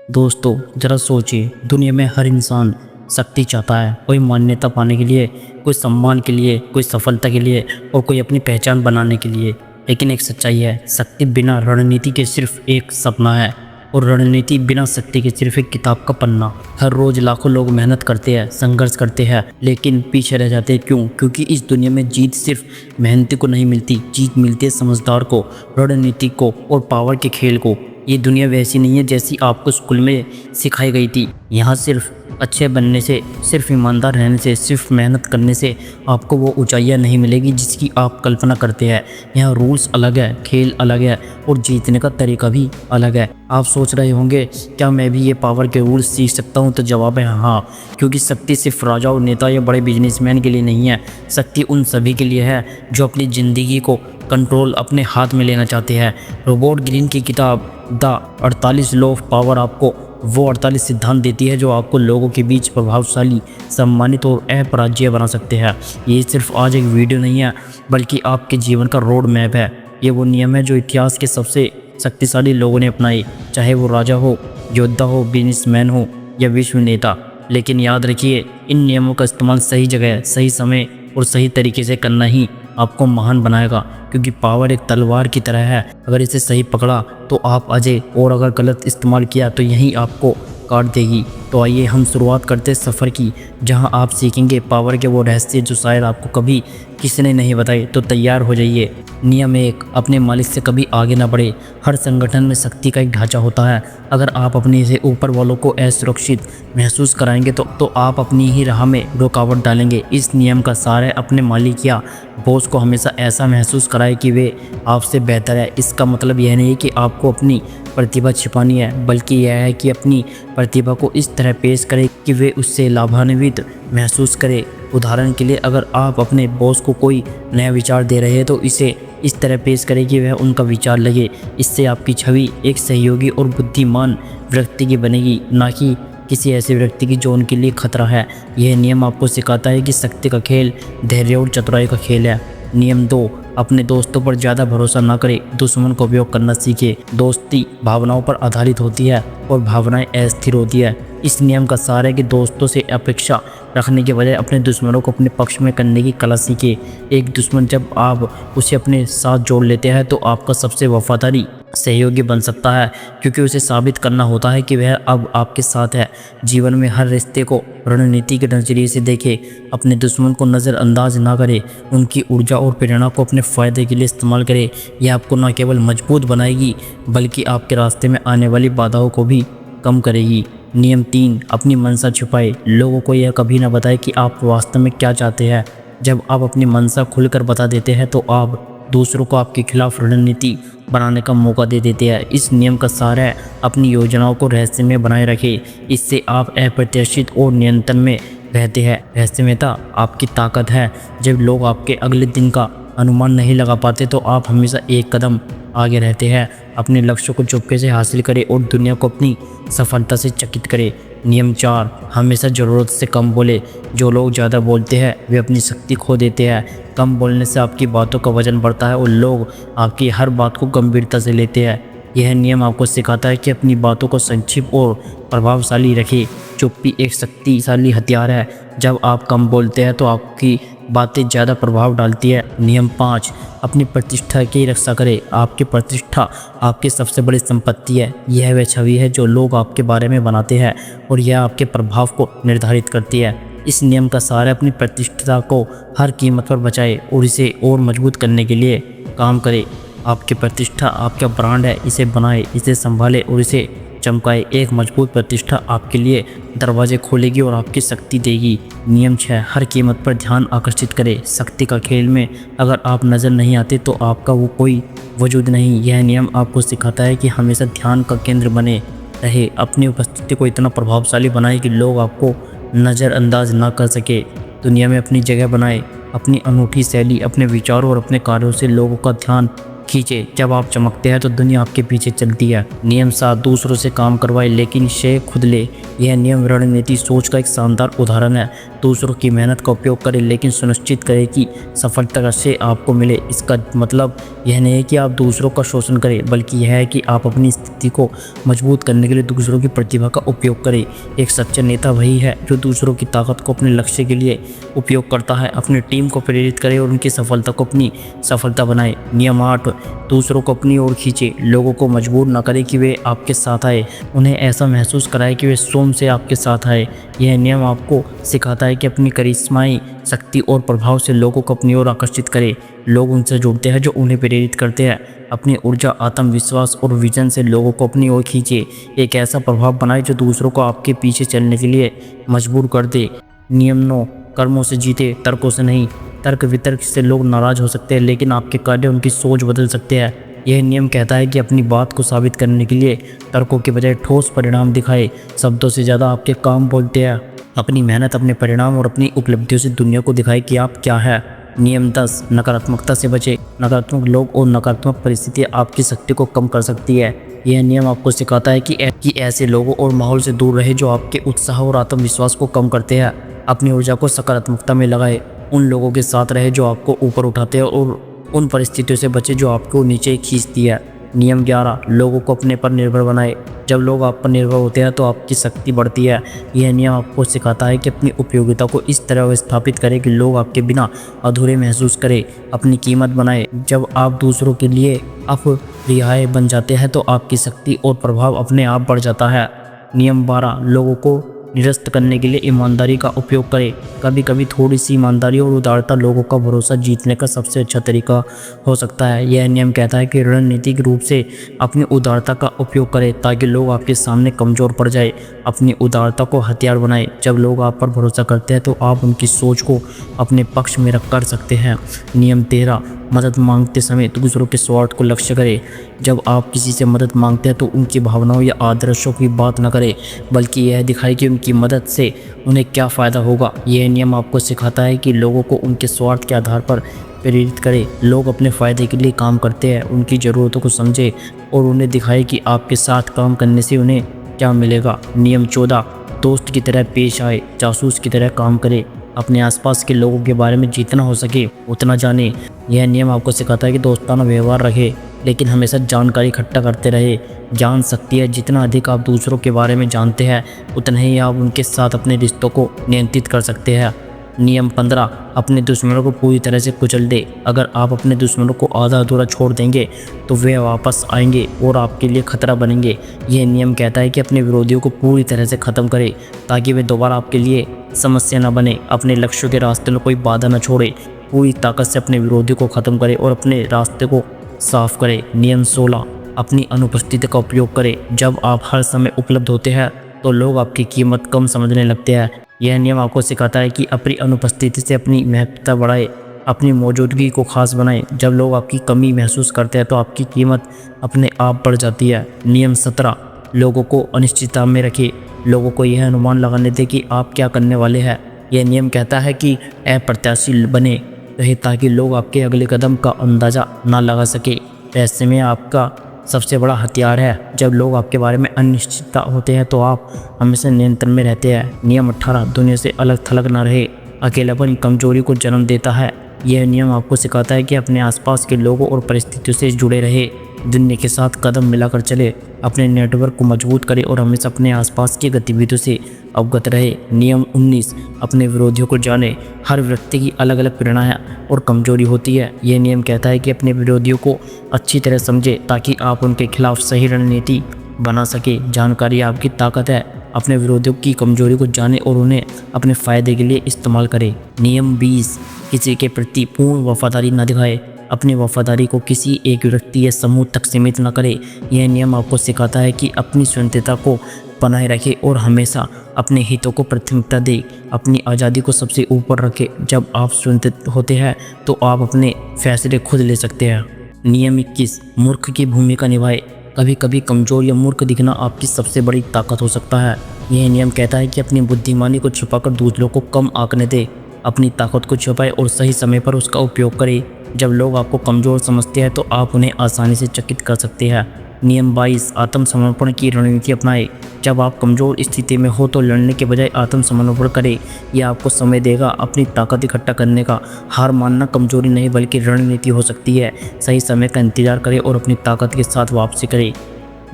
दोस्तों जरा सोचिए, दुनिया में हर इंसान शक्ति चाहता है। कोई मान्यता पाने के लिए, कोई सम्मान के लिए, कोई सफलता के लिए और कोई अपनी पहचान बनाने के लिए। लेकिन एक सच्चाई है, शक्ति बिना रणनीति के सिर्फ एक सपना है और रणनीति बिना शक्ति के सिर्फ एक किताब का पन्ना। हर रोज लाखों लोग मेहनत करते हैं, संघर्ष करते हैं, लेकिन पीछे रह जाते हैं। क्यों? क्योंकि इस दुनिया में जीत सिर्फ मेहनती को नहीं मिलती, जीत मिलती है समझदार को, रणनीति को और पावर के खेल को। ये दुनिया वैसी नहीं है जैसी आपको स्कूल में सिखाई गई थी। यहाँ सिर्फ अच्छे बनने से, सिर्फ ईमानदार रहने से, सिर्फ मेहनत करने से आपको वो ऊंचाइयाँ नहीं मिलेगी जिसकी आप कल्पना करते हैं। यहाँ रूल्स अलग है, खेल अलग है और जीतने का तरीका भी अलग है। आप सोच रहे होंगे क्या मैं भी ये पावर के रूल्स सीख सकता हूँ? तो जवाब है हाँ, क्योंकि शक्ति सिर्फ राजाओं, नेता या बड़े बिजनेसमैन के लिए नहीं है। शक्ति उन सभी के लिए है जो अपनी ज़िंदगी को कंट्रोल अपने हाथ में लेना चाहते हैं। रॉबर्ट ग्रीन की किताब द 48 लॉ ऑफ पावर आपको वो 48 सिद्धांत देती है जो आपको लोगों के बीच प्रभावशाली, सम्मानित और अपराज्य बना सकते हैं। ये सिर्फ आज एक वीडियो नहीं है, बल्कि आपके जीवन का रोड मैप है। ये वो नियम है जो इतिहास के सबसे शक्तिशाली लोगों ने अपनाए, चाहे वो राजा हो, योद्धा हो, बिजनेसमैन हो या विश्व नेता। लेकिन याद रखिए, इन नियमों का इस्तेमाल सही जगह, सही समय और सही तरीके से करना ही आपको महान बनाएगा। क्योंकि पावर एक तलवार की तरह है, अगर इसे सही पकड़ा तो आप अजय, और अगर गलत इस्तेमाल किया तो यही आपको काट देगी। तो आइए हम शुरुआत करते हैं सफ़र की, जहां आप सीखेंगे पावर के वो रहस्य जो शायद आपको कभी किसी ने नहीं बताए। तो तैयार हो जाइए। नियम 1, अपने मालिक से कभी आगे ना बढ़े। हर संगठन में शक्ति का एक ढांचा होता है। अगर आप अपने से ऊपर वालों को असुरक्षित महसूस कराएंगे तो आप अपनी ही राह में रुकावट डालेंगे। इस नियम का सार है, अपने मालिक या बॉस को हमेशा ऐसा महसूस कराए कि वे आपसे बेहतर है। इसका मतलब यह नहीं कि आपको अपनी प्रतिभा छिपानी है, बल्कि यह है कि अपनी प्रतिभा को इस तरह पेश करें कि वे उससे लाभान्वित महसूस करें। उदाहरण के लिए, अगर आप अपने बॉस को कोई नया विचार दे रहे हैं तो इसे इस तरह पेश करें कि वह उनका विचार लगे। इससे आपकी छवि एक सहयोगी और बुद्धिमान व्यक्ति की बनेगी, ना कि किसी ऐसे व्यक्ति की जो उनके लिए खतरा है। यह नियम आपको सिखाता है कि शक्ति का खेल धैर्य और चतुराई का खेल है। नियम 2, अपने दोस्तों पर ज़्यादा भरोसा ना करें, दुश्मन को उपयोग करना सीखे। दोस्ती भावनाओं पर आधारित होती है और भावनाएं अस्थिर होती है। इस नियम का सार है कि दोस्तों से अपेक्षा रखने के बजाय अपने दुश्मनों को अपने पक्ष में करने की कला सीखे। एक दुश्मन जब आप उसे अपने साथ जोड़ लेते हैं तो आपका सबसे वफादारी सहयोगी बन सकता है, क्योंकि उसे साबित करना होता है कि वह अब आपके साथ है। जीवन में हर रिश्ते को रणनीति के नज़रिए से देखें। अपने दुश्मन को नज़रअंदाज ना करें, उनकी ऊर्जा और प्रेरणा को अपने फ़ायदे के लिए इस्तेमाल करें। यह आपको न केवल मजबूत बनाएगी, बल्कि आपके रास्ते में आने वाली बाधाओं को भी कम करेगी। नियम 3, अपनी मंशा छुपाए। लोगों को यह कभी ना बताएं कि आप वास्तव में क्या चाहते हैं। जब आप अपनी मंशा खुलकर बता देते हैं तो आप दूसरों को आपके खिलाफ रणनीति बनाने का मौका दे देते हैं। इस नियम का सार है, अपनी योजनाओं को रहस्य में बनाए रखें। इससे आप अप्रत्याशित और नियंत्रण में रहते हैं। रहस्यमयता आपकी ताकत है। जब लोग आपके अगले दिन का अनुमान नहीं लगा पाते तो आप हमेशा एक कदम आगे रहते हैं। अपने लक्ष्य को चुपके से हासिल करें और दुनिया को अपनी सफलता से चकित करें। नियम 4, हमेशा ज़रूरत से कम बोले। जो लोग ज़्यादा बोलते हैं वे अपनी शक्ति खो देते हैं। कम बोलने से आपकी बातों का वजन बढ़ता है और लोग आपकी हर बात को गंभीरता से लेते हैं। यह नियम आपको सिखाता है कि अपनी बातों को संक्षिप्त और प्रभावशाली रखें। चुप्पी एक शक्तिशाली हथियार है। जब आप कम बोलते हैं तो आपकी बातें ज़्यादा प्रभाव डालती है। नियम 5, अपनी प्रतिष्ठा की रक्षा करें। आपकी प्रतिष्ठा आपकी सबसे बड़ी संपत्ति है। यह वह छवि है जो लोग आपके बारे में बनाते हैं और यह आपके प्रभाव को निर्धारित करती है। इस नियम का सार है, अपनी प्रतिष्ठा को हर कीमत पर बचाए और इसे और मजबूत करने के लिए काम करें। आपकी प्रतिष्ठा आपका ब्रांड है, इसे बनाए, इसे संभाले और इसे चमकाए। एक मजबूत प्रतिष्ठा आपके लिए दरवाजे खोलेगी और आपकी शक्ति देगी। नियम 6, हर कीमत पर ध्यान आकर्षित करें। शक्ति का खेल में अगर आप नज़र नहीं आते तो आपका वो कोई वजूद नहीं। यह नियम आपको सिखाता है कि हमेशा ध्यान का केंद्र बने रहे। अपनी उपस्थिति को इतना प्रभावशाली बनाए कि लोग आपको नज़रअंदाज ना कर सके। दुनिया में अपनी जगह बनाए। अपनी अनूठी शैली, अपने विचारों और अपने कार्यों से लोगों का ध्यान खींचे। जब आप चमकते हैं तो दुनिया आपके पीछे चलती है। नियम 7, दूसरों से काम करवाए लेकिन श्रेय खुद ले। यह नियम रणनीति सोच का एक शानदार उदाहरण है। दूसरों की मेहनत का उपयोग करें लेकिन सुनिश्चित करें कि सफलता का श्रेय आपको मिले। इसका मतलब यह नहीं है कि आप दूसरों का शोषण करें, बल्कि यह है कि आप अपनी स्थिति को मजबूत करने के लिए दूसरों की प्रतिभा का उपयोग करें। एक सच्चा नेता वही है जो दूसरों की ताकत को अपने लक्ष्य के लिए उपयोग करता है। अपनी टीम को प्रेरित करे और उनकी सफलता को अपनी सफलता बनाए। नियम 8, दूसरों को अपनी ओर खींचे। लोगों को मजबूर न करें कि वे आपके साथ आए, उन्हें ऐसा महसूस कराए कि वे स्वयं से आपके साथ आए। यह नियम आपको सिखाता है कि अपनी करिश्माई शक्ति और प्रभाव से लोगों को अपनी ओर आकर्षित करें। लोग उनसे जुड़ते हैं जो उन्हें प्रेरित करते हैं। अपनी ऊर्जा, आत्मविश्वास और विजन से लोगों को अपनी ओर खींचे। एक ऐसा प्रभाव बनाए जो दूसरों को आपके पीछे चलने के लिए मजबूर कर दे। नियम 9, कर्मों से जीते, तर्कों से नहीं। तर्क वितर्क से लोग नाराज हो सकते हैं लेकिन आपके कार्य उनकी सोच बदल सकते हैं। यह नियम कहता है कि अपनी बात को साबित करने के लिए तर्कों के बजाय ठोस परिणाम दिखाए। शब्दों से ज़्यादा आपके काम बोलते हैं। अपनी मेहनत, अपने परिणाम और अपनी उपलब्धियों से दुनिया को दिखाए कि आप क्या है। नियम 10, नकारात्मकता से बचे। नकारात्मक लोग और नकारात्मक परिस्थितियाँ आपकी शक्ति को कम कर सकती है। यह नियम आपको सिखाता है कि ऐसे लोगों और माहौल से दूर रहे जो आपके उत्साह और आत्मविश्वास को कम करते हैं। अपनी ऊर्जा को सकारात्मकता में लगाए। उन लोगों के साथ रहे जो आपको ऊपर उठाते हैं और उन परिस्थितियों से बचे जो आपको नीचे खींचती है। नियम 11, लोगों को अपने पर निर्भर बनाए। जब लोग आप पर निर्भर होते हैं तो आपकी शक्ति बढ़ती है। यह नियम आपको सिखाता है कि अपनी उपयोगिता को इस तरह स्थापित करें कि लोग आपके बिना अधूरे महसूस करें। अपनी कीमत बनाए। जब आप दूसरों के लिए अपरिहार्य बन जाते हैं तो आपकी शक्ति और प्रभाव अपने आप बढ़ जाता है। नियम 12, लोगों को निरस्त करने के लिए ईमानदारी का उपयोग करें। कभी कभी थोड़ी सी ईमानदारी और उदारता लोगों का भरोसा जीतने का सबसे अच्छा तरीका हो सकता है। यह नियम कहता है कि रणनीतिक रूप से अपनी उदारता का उपयोग करें ताकि लोग आपके सामने कमज़ोर पड़ जाए। अपनी उदारता को हथियार बनाएं। जब लोग आप पर भरोसा करते हैं तो आप उनकी सोच को अपने पक्ष में रख कर सकते हैं। नियम 13, मदद मांगते समय दूसरों के स्वार्थ को लक्ष्य करें। जब आप किसी से मदद मांगते हैं तो उनकी भावनाओं या आदर्शों की बात न करें, बल्कि यह दिखाए कि उनकी मदद से उन्हें क्या फ़ायदा होगा। यह नियम आपको सिखाता है कि लोगों को उनके स्वार्थ के आधार पर प्रेरित करें। लोग अपने फ़ायदे के लिए काम करते हैं। उनकी ज़रूरतों को समझें और उन्हें दिखाए कि आपके साथ काम करने से उन्हें क्या मिलेगा। नियम 14, दोस्त की तरह पेश आए, जासूस की तरह काम करें। अपने आसपास के लोगों के बारे में जितना हो सके उतना जानें। यह नियम आपको सिखाता है कि दोस्ताना व्यवहार रखें लेकिन हमेशा जानकारी इकट्ठा करते रहे। ज्ञान शक्ति है। जितना अधिक आप दूसरों के बारे में जानते हैं उतना ही आप उनके साथ अपने रिश्तों को नियंत्रित कर सकते हैं। नियम 15, अपने दुश्मनों को पूरी तरह से कुचल दे। अगर आप अपने दुश्मनों को आधा अधूरा छोड़ देंगे तो वे वापस आएंगे और आपके लिए खतरा बनेंगे। यह नियम कहता है कि अपने विरोधियों को पूरी तरह से ख़त्म करें ताकि वे दोबारा आपके लिए समस्या न बने। अपने लक्ष्यों के रास्ते में कोई बाधा न छोड़े। पूरी ताकत से अपने विरोधियों को ख़त्म करें और अपने रास्ते को साफ करें। नियम 16, अपनी अनुपस्थिति का उपयोग करें। जब आप हर समय उपलब्ध होते हैं तो लोग आपकी कीमत कम समझने लगते हैं। यह नियम आपको सिखाता है कि अपनी अनुपस्थिति से अपनी महत्वता बढ़ाए, अपनी मौजूदगी को खास बनाएं। जब लोग आपकी कमी महसूस करते हैं तो आपकी कीमत अपने आप बढ़ जाती है। नियम 17, लोगों को अनिश्चितता में रखें। लोगों को यह अनुमान लगाने दें कि आप क्या करने वाले हैं। यह नियम कहता है कि अप्रत्याशी बने रहे ताकि लोग आपके अगले कदम का अंदाज़ा ना लगा सके। ऐसे में आपका सबसे बड़ा हथियार है। जब लोग आपके बारे में अनिश्चितता होते हैं तो आप हमेशा नियंत्रण में रहते हैं। नियम 18, दुनिया से अलग थलग न रहे। अकेलापन कमजोरी को जन्म देता है। यह नियम आपको सिखाता है कि अपने आसपास के लोगों और परिस्थितियों से जुड़े रहे, दुनिया के साथ कदम मिलाकर चले, अपने नेटवर्क को मजबूत करें और हमेशा अपने आसपास की गतिविधियों से अवगत रहे। नियम 19, अपने विरोधियों को जाने। हर व्यक्ति की अलग अलग प्रेरणाएं और कमजोरी होती है। यह नियम कहता है कि अपने विरोधियों को अच्छी तरह समझे ताकि आप उनके खिलाफ सही रणनीति बना सके। जानकारी आपकी ताकत है। अपने विरोधियों की कमजोरी को जाने और उन्हें अपने फ़ायदे के लिए इस्तेमाल करें। नियम 20, किसी के प्रति पूर्ण वफादारी न दिखाए। अपनी वफादारी को किसी एक व्यक्ति या समूह तक सीमित न करें। यह नियम आपको सिखाता है कि अपनी स्वतंत्रता को बनाए रखें और हमेशा अपने हितों को प्राथमिकता दें। अपनी आज़ादी को सबसे ऊपर रखें। जब आप स्वतंत्र होते हैं तो आप अपने फैसले खुद ले सकते हैं। नियम 21, मूर्ख की भूमिका निभाए। कभी कभी कमज़ोर या मूर्ख दिखना आपकी सबसे बड़ी ताकत हो सकता है। यह नियम कहता है कि अपनी बुद्धिमानी को छुपाकर दूसरों को कम आंकने दें। अपनी ताकत को छुपाएं और सही समय पर उसका उपयोग करें। जब लोग आपको कमज़ोर समझते हैं तो आप उन्हें आसानी से चकित कर सकते हैं। नियम 22 आत्मसमर्पण की रणनीति अपनाएं। जब आप कमज़ोर स्थिति में हो तो लड़ने के बजाय आत्मसमर्पण करें। यह आपको समय देगा अपनी ताकत इकट्ठा करने का। हार मानना कमज़ोरी नहीं बल्कि रणनीति हो सकती है। सही समय का इंतजार करें और अपनी ताकत के साथ वापसी करें।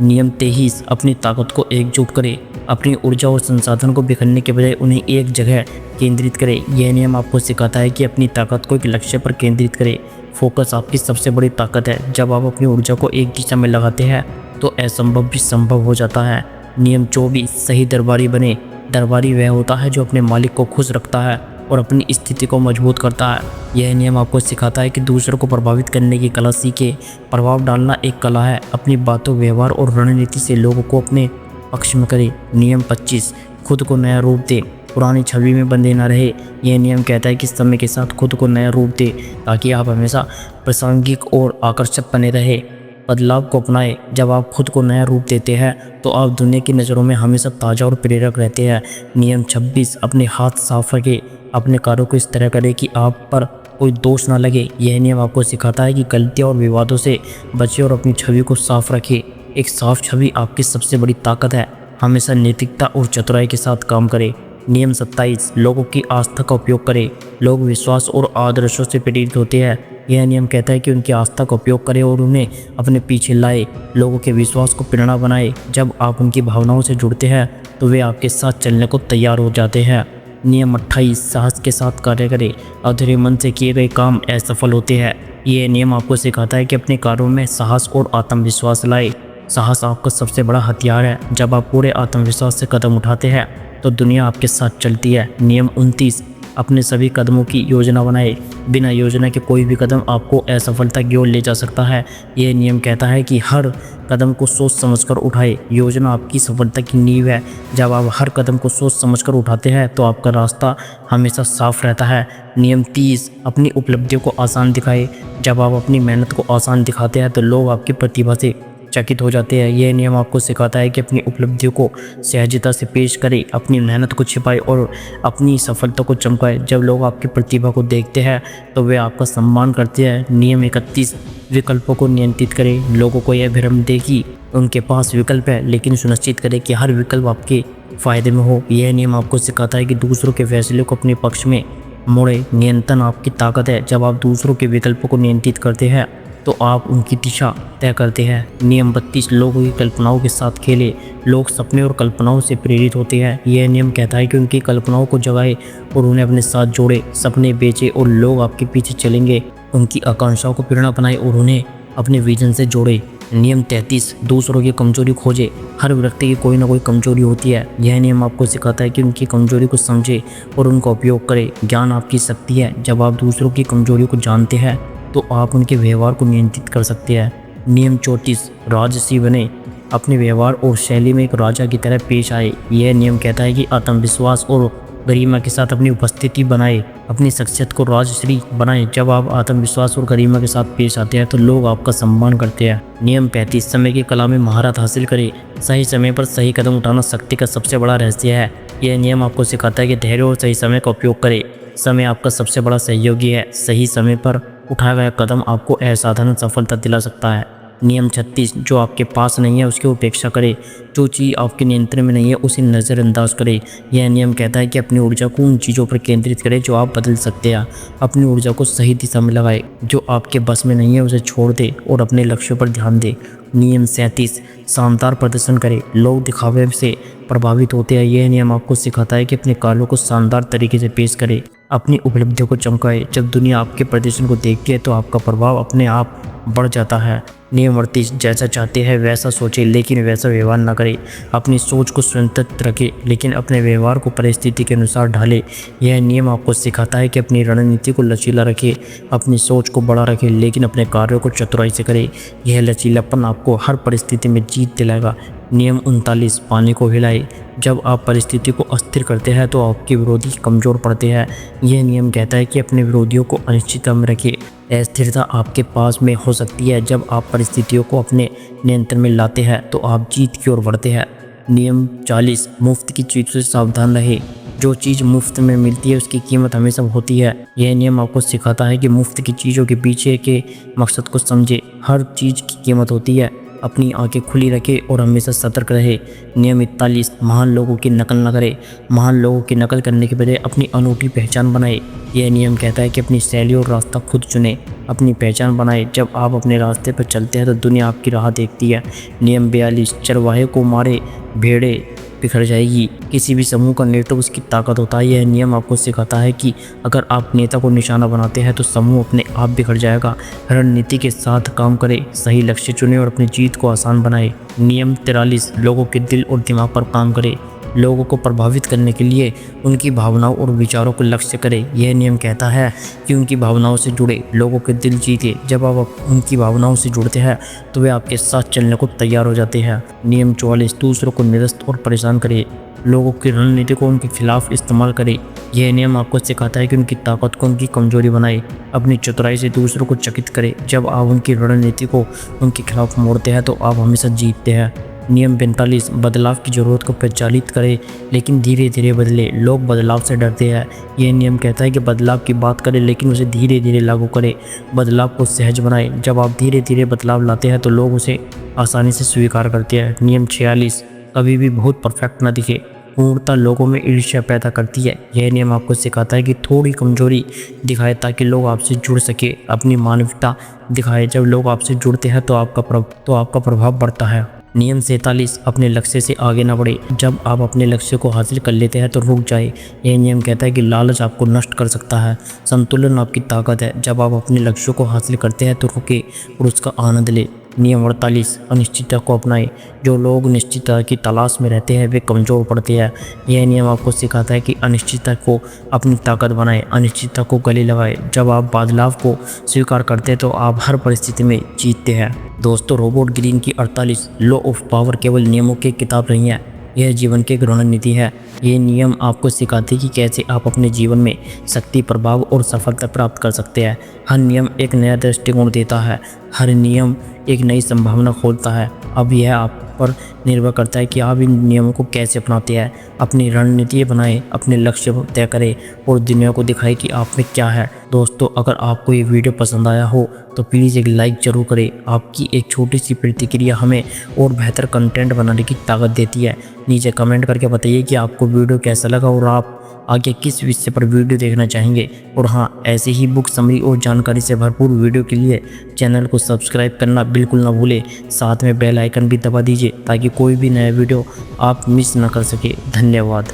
नियम 23 अपनी ताकत को एकजुट करें। अपनी ऊर्जा और संसाधन को बिखरने के बजाय उन्हें एक जगह केंद्रित करें। यह नियम आपको सिखाता है कि अपनी ताकत को एक लक्ष्य पर केंद्रित करें। फोकस आपकी सबसे बड़ी ताकत है। जब आप अपनी ऊर्जा को एक दिशा में लगाते हैं तो असंभव भी संभव हो जाता है। नियम 24 सही दरबारी बने। दरबारी वह होता है जो अपने मालिक को खुश रखता है और अपनी स्थिति को मजबूत करता है। यह नियम आपको सिखाता है कि दूसरों को प्रभावित करने की कला सीखे। प्रभाव डालना एक कला है। अपनी बातों, व्यवहार और रणनीति से लोगों को अपने पक्ष में करें। नियम 25 खुद को नया रूप दे। पुरानी छवि में बंधे न रहे। यह नियम कहता है कि समय के साथ खुद को नया रूप दे ताकि आप हमेशा प्रासंगिक और आकर्षक बने रहे। बदलाव को अपनाएं। जब आप खुद को नया रूप देते हैं तो आप दुनिया की नज़रों में हमेशा ताज़ा और प्रेरक रहते हैं। नियम 26 अपने हाथ साफ रखें। अपने कार्यों को इस तरह करें कि आप पर कोई दोष ना लगे। यह नियम आपको सिखाता है कि गलतियों और विवादों से बचें और अपनी छवि को साफ रखें। एक साफ छवि आपकी सबसे बड़ी ताकत है। हमेशा नैतिकता और चतुराई के साथ काम करें। नियम 27 लोगों की आस्था का उपयोग करें। लोग विश्वास और आदर्शों से प्रेरित होते हैं। यह नियम कहता है कि उनकी आस्था का उपयोग करें और उन्हें अपने पीछे लाए। लोगों के विश्वास को प्रेरणा बनाए। जब आप उनकी भावनाओं से जुड़ते हैं तो वे आपके साथ चलने को तैयार हो जाते हैं। नियम 28 साहस के साथ कार्य करें। अधूरे मन से किए गए काम असफल होते हैं। यह नियम आपको सिखाता है कि अपने कार्यों में साहस और आत्मविश्वास लाए। साहस आपका सबसे बड़ा हथियार है। जब आप पूरे आत्मविश्वास से कदम उठाते हैं तो दुनिया आपके साथ चलती है। नियम 29 अपने सभी कदमों की योजना बनाए। बिना योजना के कोई भी कदम आपको असफलता की ओर ले जा सकता है। यह नियम कहता है कि हर कदम को सोच समझकर उठाए। योजना आपकी सफलता की नींव है। जब आप हर कदम को सोच समझकर उठाते हैं तो आपका रास्ता हमेशा साफ रहता है। नियम 30 अपनी उपलब्धियों को आसान दिखाए। जब आप अपनी मेहनत को आसान दिखाते हैं तो लोग आपकी प्रतिभा से चकित हो जाते हैं। यह नियम आपको सिखाता है कि अपनी उपलब्धियों को सहजता से पेश करें। अपनी मेहनत को छिपाए और अपनी सफलता को चमकाए। जब लोग आपकी प्रतिभा को देखते हैं तो वे आपका सम्मान करते हैं। नियम 31 विकल्पों को नियंत्रित करें। लोगों को यह भ्रम दे कि उनके पास विकल्प है, लेकिन सुनिश्चित करें कि हर विकल्प आपके फ़ायदे में हो। यह नियम आपको सिखाता है कि दूसरों के फैसले को अपने पक्ष में मोड़े। नियंत्रण आपकी ताकत है। जब आप दूसरों के विकल्पों को नियंत्रित करते हैं तो आप उनकी दिशा तय करते हैं। नियम 32 लोगों की कल्पनाओं के साथ खेले। लोग सपने और कल्पनाओं से प्रेरित होते हैं। यह नियम कहता है कि उनकी कल्पनाओं को जगाए और उन्हें अपने साथ जोड़े। सपने बेचे और लोग आपके पीछे चलेंगे। उनकी आकांक्षाओं को प्रेरणा बनाए और उन्हें अपने विजन से जोड़े। नियम 33 दूसरों की कमजोरी खोजे। हर व्यक्ति की कोई ना कोई कमजोरी होती है। यह नियम आपको सिखाता है कि उनकी कमजोरी को समझे और उनका उपयोग करें। ज्ञान आपकी शक्ति है। जब आप दूसरों की कमजोरी को जानते हैं तो आप उनके व्यवहार को नियंत्रित कर सकते हैं। नियम 34 राजसी बने। अपने व्यवहार और शैली में एक राजा की तरह पेश आए। यह नियम कहता है कि आत्मविश्वास और गरिमा के साथ अपनी उपस्थिति बनाए। अपनी शख्सियत को राजश्री बनाएं। जब आप आत्मविश्वास और गरिमा के साथ पेश आते हैं तो लोग आपका सम्मान करते हैं। नियम 35 समय की कला में महारत हासिल करें। सही समय पर सही कदम उठाना शक्ति का सबसे बड़ा रहस्य है। यह नियम आपको सिखाता है कि धैर्य और सही समय का उपयोग करें। समय आपका सबसे बड़ा सहयोगी है। सही समय पर उठाया गया कदम आपको असाधारण सफलता दिला सकता है। नियम 36 जो आपके पास नहीं है उसकी उपेक्षा करें। जो चीज़ आपके नियंत्रण में नहीं है उसे नज़रअंदाज करें। यह नियम कहता है कि अपनी ऊर्जा को उन चीज़ों पर केंद्रित करें जो आप बदल सकते हैं। अपनी ऊर्जा को सही दिशा में लगाएं। जो आपके बस में नहीं है उसे छोड़ दें और अपने लक्ष्यों पर ध्यान दें। नियम 37 शानदार प्रदर्शन करें। लोग दिखावे से प्रभावित होते हैं। यह नियम आपको सिखाता है कि अपने कार्यों को शानदार तरीके से पेश करें। अपनी उपलब्धियों को चमकाएं। जब दुनिया आपके प्रदर्शन को देखती है तो आपका प्रभाव अपने आप बढ़ जाता है। नियम 38 जैसा चाहते हैं वैसा सोचें लेकिन वैसा व्यवहार न करें। अपनी सोच को स्वतंत्र रखें लेकिन अपने व्यवहार को परिस्थिति के अनुसार ढालें। यह नियम आपको सिखाता है कि अपनी रणनीति को लचीला रखें। अपनी सोच को बड़ा रखें लेकिन अपने कार्यों को चतुराई से करें। यह लचीलापन आपको हर परिस्थिति में जीत दिलाएगा। नियम 39 पानी को हिलाएं। जब आप परिस्थिति को अस्थिर करते हैं तो आपके विरोधी कमज़ोर पड़ते हैं। यह नियम कहता है कि अपने विरोधियों को अनिश्चितता में रखें। अस्थिरता आपके पास में हो सकती है। जब आप परिस्थितियों को अपने नियंत्रण में लाते हैं तो आप जीत की ओर बढ़ते हैं। नियम 40 मुफ्त की चीज़ों से सावधान रहें। जो चीज़ मुफ्त में मिलती है उसकी कीमत हमेशा होती है। यह नियम आपको सिखाता है कि मुफ्त की चीज़ों के पीछे के मकसद को समझे। हर चीज़ की कीमत होती है। अपनी आंखें खुली रखे और हमेशा सतर्क रहे। नियम 41, महान लोगों की नकल न करे। महान लोगों की नकल करने के बजाय अपनी अनूठी पहचान बनाए। यह नियम कहता है कि अपनी शैली और रास्ता खुद चुने, अपनी पहचान बनाए। जब आप अपने रास्ते पर चलते हैं तो दुनिया आपकी राह देखती है। नियम 42, चरवाहे को मारे भेड़े बिखर जाएगी। किसी भी समूह का नेतृत्व उसकी ताकत होता है। यह नियम आपको सिखाता है कि अगर आप नेता को निशाना बनाते हैं तो समूह अपने आप बिखर जाएगा। रणनीति के साथ काम करें, सही लक्ष्य चुनें और अपनी जीत को आसान बनाएं। नियम 43, लोगों के दिल और दिमाग पर काम करें। लोगों को प्रभावित करने के लिए उनकी भावनाओं और विचारों को लक्ष्य करें। यह नियम कहता है कि उनकी भावनाओं से जुड़े, लोगों के दिल जीते। जब आप उनकी भावनाओं से जुड़ते हैं तो वे आपके साथ चलने को तैयार हो जाते हैं। नियम 44, दूसरों को निरस्त और परेशान करें। लोगों की रणनीति को उनके खिलाफ इस्तेमाल करें। यह नियम आपको सिखाता है कि उनकी ताकत को उनकी कमजोरी बनाए। अपनी चतुराई से दूसरों को चकित करें। जब आप उनकी रणनीति को उनके खिलाफ मोड़ते हैं तो आप हमेशा जीतते हैं। नियम 45, बदलाव की ज़रूरत को प्रचालित करें लेकिन धीरे धीरे बदले। लोग बदलाव से डरते हैं। यह नियम कहता है कि बदलाव की बात करें लेकिन उसे धीरे धीरे लागू करें। बदलाव को सहज बनाएं। जब आप धीरे धीरे बदलाव लाते हैं तो लोग उसे आसानी से स्वीकार करते हैं। नियम 46, कभी भी बहुत परफेक्ट न दिखे। पूर्णता लोगों में ईर्ष्या पैदा करती है। यह नियम आपको सिखाता है कि थोड़ी कमजोरी दिखाए ताकि लोग आपसे जुड़ सके। अपनी मानवता दिखाए। जब लोग आपसे जुड़ते हैं तो आपका प्रभाव बढ़ता है। नियम 47, अपने लक्ष्य से आगे न बढ़े। जब आप अपने लक्ष्य को हासिल कर लेते हैं तो रुक जाए। यह नियम कहता है कि लालच आपको नष्ट कर सकता है, संतुलन आपकी ताकत है। जब आप अपने लक्ष्य को हासिल करते हैं तो रुके और उसका आनंद ले। नियम 48, अनिश्चितता को अपनाएं। जो लोग निश्चितता की तलाश में रहते हैं वे कमज़ोर पड़ते हैं। यह नियम आपको सिखाता है कि अनिश्चितता को अपनी ताकत बनाएं, अनिश्चितता को गले लगाएं। जब आप बदलाव को स्वीकार करते हैं तो आप हर परिस्थिति में जीतते हैं। दोस्तों, रॉबर्ट ग्रीन की 48 लॉ ऑफ पावर केवल नियमों की किताब नहीं है, यह जीवन की एक रणनीति है। ये नियम आपको सिखाते हैं कि कैसे आप अपने जीवन में शक्ति, प्रभाव और सफलता प्राप्त कर सकते हैं। हर नियम एक नया दृष्टिकोण देता है। हर नियम एक नई संभावना खोलता है। अब यह आप पर निर्भर करता है कि आप इन नियमों को कैसे अपनाते हैं। अपनी रणनीति बनाएं, अपने लक्ष्य तय करें और दुनिया को दिखाएं कि आप में क्या है। दोस्तों, अगर आपको ये वीडियो पसंद आया हो तो प्लीज़ एक लाइक ज़रूर करें। आपकी एक छोटी सी प्रतिक्रिया हमें और बेहतर कंटेंट बनाने की ताकत देती है। नीचे कमेंट करके बताइए कि आपको वीडियो कैसा लगा और आप आगे किस विषय पर वीडियो देखना चाहेंगे। और हाँ, ऐसे ही बुक समरी और जानकारी से भरपूर वीडियो के लिए चैनल को सब्सक्राइब करना बिल्कुल ना भूलें। साथ में बेल आइकन भी दबा दीजिए ताकि कोई भी नया वीडियो आप मिस ना कर सके। धन्यवाद।